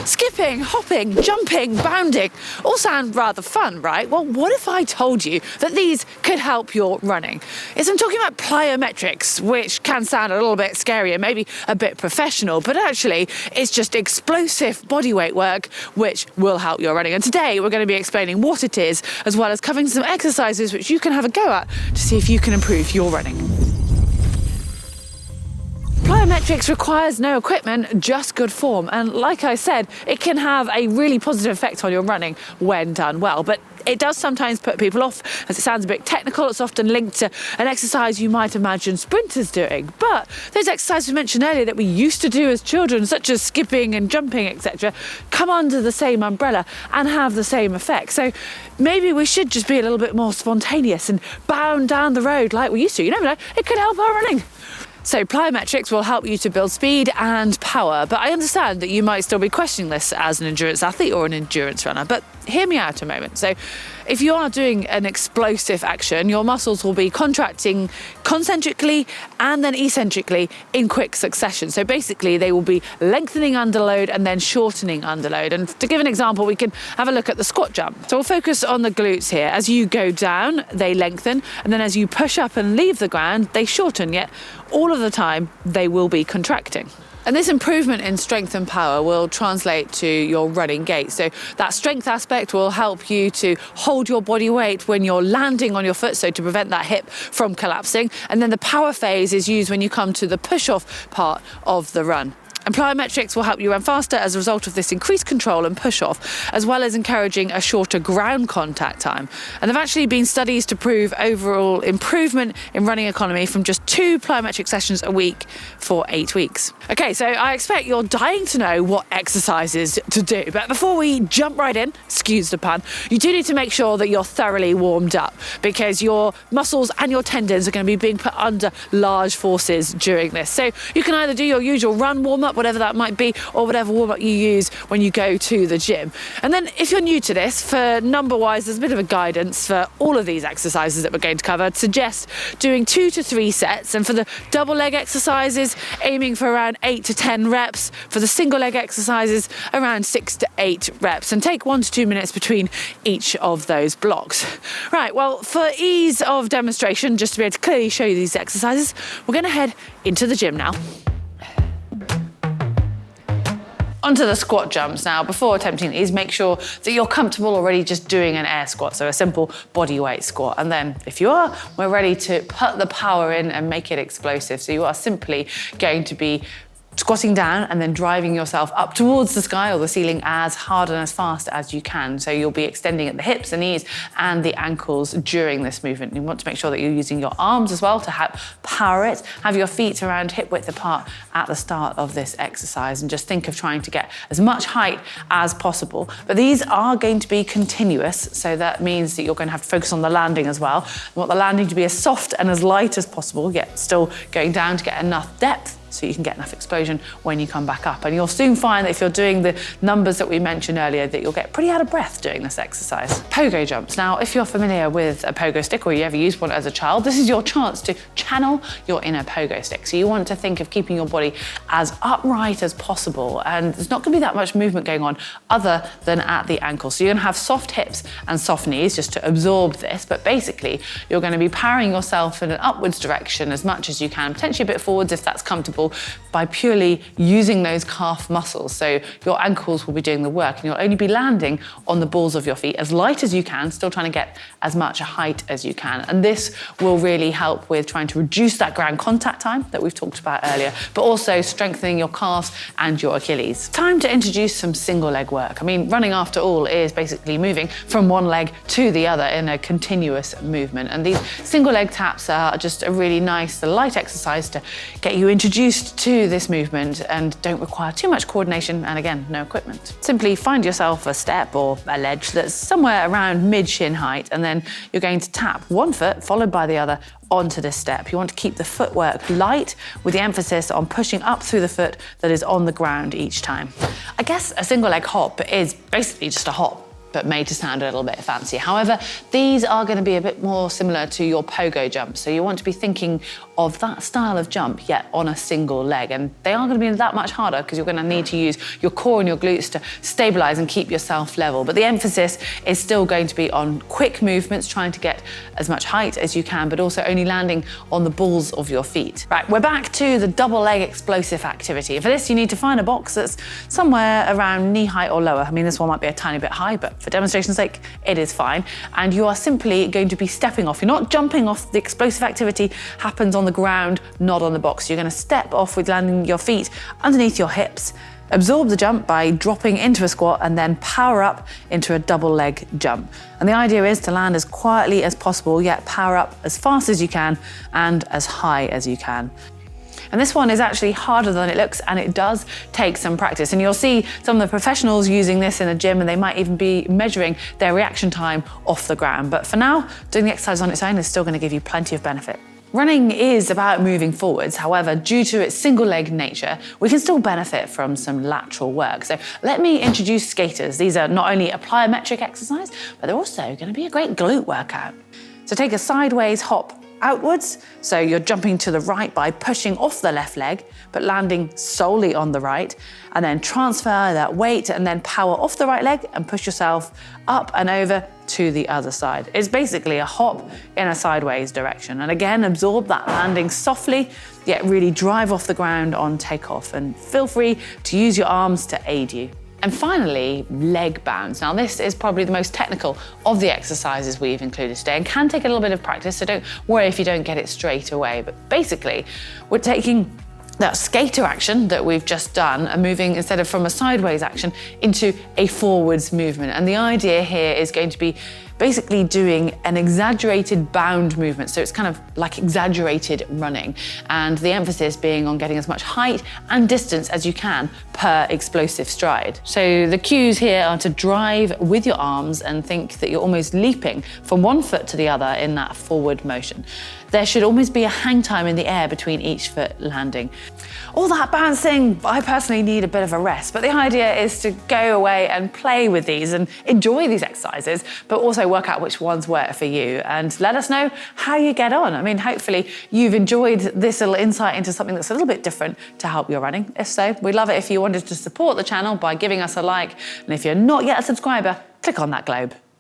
Skipping, hopping, jumping, bounding, all sound rather fun, right? Well, what if I told you that these could help your running? I'm talking about plyometrics, which can sound a little bit scary and maybe a bit professional, but actually it's just explosive bodyweight work which will help your running. And today we're going to be explaining what it is, as well as covering some exercises which you can have a go at to see if you can improve your running. Plyometrics requires no equipment, just good form. And like I said, it can have a really positive effect on your running when done well. But it does sometimes put people off, as it sounds a bit technical. It's often linked to an exercise you might imagine sprinters doing. But those exercises we mentioned earlier that we used to do as children, such as skipping and jumping, etc., come under the same umbrella and have the same effect. So maybe we should just be a little bit more spontaneous and bound down the road like we used to. You never know, it could help our running. So plyometrics will help you to build speed and power, but I understand that you might still be questioning this as an endurance athlete or an endurance runner, but hear me out a moment. So if you are doing an explosive action, your muscles will be contracting concentrically and then eccentrically in quick succession. So basically they will be lengthening under load and then shortening under load. And to give an example, we can have a look at the squat jump. So we'll focus on the glutes here. As you go down, they lengthen, and then as you push up and leave the ground, they shorten, yet all of the time they will be contracting. And this improvement in strength and power will translate to your running gait. So that strength aspect will help you to hold your body weight when you're landing on your foot, so to prevent that hip from collapsing. And then the power phase is used when you come to the push-off part of the run. And plyometrics will help you run faster as a result of this increased control and push-off, as well as encouraging a shorter ground contact time. And there have actually been studies to prove overall improvement in running economy from just 2 plyometric sessions a week for 8 weeks. Okay, so I expect you're dying to know what exercises to do. But before we jump right in, excuse the pun, you do need to make sure that you're thoroughly warmed up, because your muscles and your tendons are going to be being put under large forces during this. So you can either do your usual run warm-up, whatever that might be, or whatever warm-up you use when you go to the gym. And then if you're new to this, for number-wise, there's a bit of a guidance for all of these exercises that we're going to cover. I'd suggest doing 2 to 3 sets, and for the double leg exercises, aiming for around 8 to 10 reps. For the single leg exercises, around 6 to 8 reps, and take 1 to 2 minutes between each of those blocks. Right, well, for ease of demonstration, just to be able to clearly show you these exercises, we're going to head into the gym now. Onto the squat jumps now. Before attempting these, make sure that you're comfortable already just doing an air squat, so a simple body weight squat. And then if you are, we're ready to put the power in and make it explosive. So you are simply going to be squatting down and then driving yourself up towards the sky or the ceiling as hard and as fast as you can. So you'll be extending at the hips, the knees, and the ankles during this movement. You want to make sure that you're using your arms as well to help power it. Have your feet around hip width apart at the start of this exercise, and just think of trying to get as much height as possible. But these are going to be continuous, so that means that you're going to have to focus on the landing as well. You want the landing to be as soft and as light as possible, yet still going down to get enough depth so you can get enough explosion when you come back up. And you'll soon find that if you're doing the numbers that we mentioned earlier, that you'll get pretty out of breath doing this exercise. Pogo jumps. Now, if you're familiar with a pogo stick, or you ever used one as a child, this is your chance to channel your inner pogo stick. So you want to think of keeping your body as upright as possible, and there's not going to be that much movement going on other than at the ankle. So you're going to have soft hips and soft knees just to absorb this, but basically you're going to be powering yourself in an upwards direction as much as you can, potentially a bit forwards if that's comfortable, by purely using those calf muscles. So your ankles will be doing the work, and you'll only be landing on the balls of your feet as light as you can, still trying to get as much height as you can. And this will really help with trying to reduce that ground contact time that we've talked about earlier, but also strengthening your calves and your Achilles. Time to introduce some single leg work. I mean, running after all is basically moving from one leg to the other in a continuous movement. And these single leg taps are just a really nice, light exercise to get you introduced to this movement, and don't require too much coordination, and again, no equipment. Simply find yourself a step or a ledge that's somewhere around mid-shin height, and then you're going to tap one foot followed by the other onto this step. You want to keep the footwork light, with the emphasis on pushing up through the foot that is on the ground each time. I guess a single leg hop is basically just a hop. but made to sound a little bit fancy. However, these are going to be a bit more similar to your pogo jump. So you want to be thinking of that style of jump, yet on a single leg. And they are going to be that much harder because you're going to need to use your core and your glutes to stabilize and keep yourself level. But the emphasis is still going to be on quick movements, trying to get as much height as you can, but also only landing on the balls of your feet. Right, we're back to the double leg explosive activity. For this, you need to find a box that's somewhere around knee height or lower. I mean, this one might be a tiny bit high, but for demonstration's sake, it is fine. And you are simply going to be stepping off. You're not jumping off. The explosive activity happens on the ground, not on the box. You're going to step off with landing your feet underneath your hips, absorb the jump by dropping into a squat, and then power up into a double leg jump. And the idea is to land as quietly as possible, yet power up as fast as you can and as high as you can. And this one is actually harder than it looks, and it does take some practice. And you'll see some of the professionals using this in the gym, and they might even be measuring their reaction time off the ground. But for now, doing the exercise on its own is still going to give you plenty of benefit. Running is about moving forwards. However, due to its single leg nature, we can still benefit from some lateral work. So let me introduce skaters. These are not only a plyometric exercise, but they're also going to be a great glute workout. So take a sideways hop outwards. So you're jumping to the right by pushing off the left leg, but landing solely on the right, and then transfer that weight and then power off the right leg and push yourself up and over to the other side. It's basically a hop in a sideways direction. And again, absorb that landing softly, yet really drive off the ground on takeoff, and feel free to use your arms to aid you. And finally, leg bounds. Now this is probably the most technical of the exercises we've included today and can take a little bit of practice, so don't worry if you don't get it straight away. But basically, we're taking that skater action that we've just done and moving, instead of from a sideways action, into a forwards movement. And the idea here is going to be basically doing an exaggerated bound movement. So it's kind of like exaggerated running, and the emphasis being on getting as much height and distance as you can per explosive stride. So the cues here are to drive with your arms and think that you're almost leaping from one foot to the other in that forward motion. There should almost be a hang time in the air between each foot landing. All that bouncing, I personally need a bit of a rest, but the idea is to go away and play with these and enjoy these exercises, but also work out which ones work for you, and let us know how you get on. I mean, hopefully you've enjoyed this little insight into something that's a little bit different to help your running. If so, we'd love it if you wanted to support the channel by giving us a like, and if you're not yet a subscriber, click on that globe.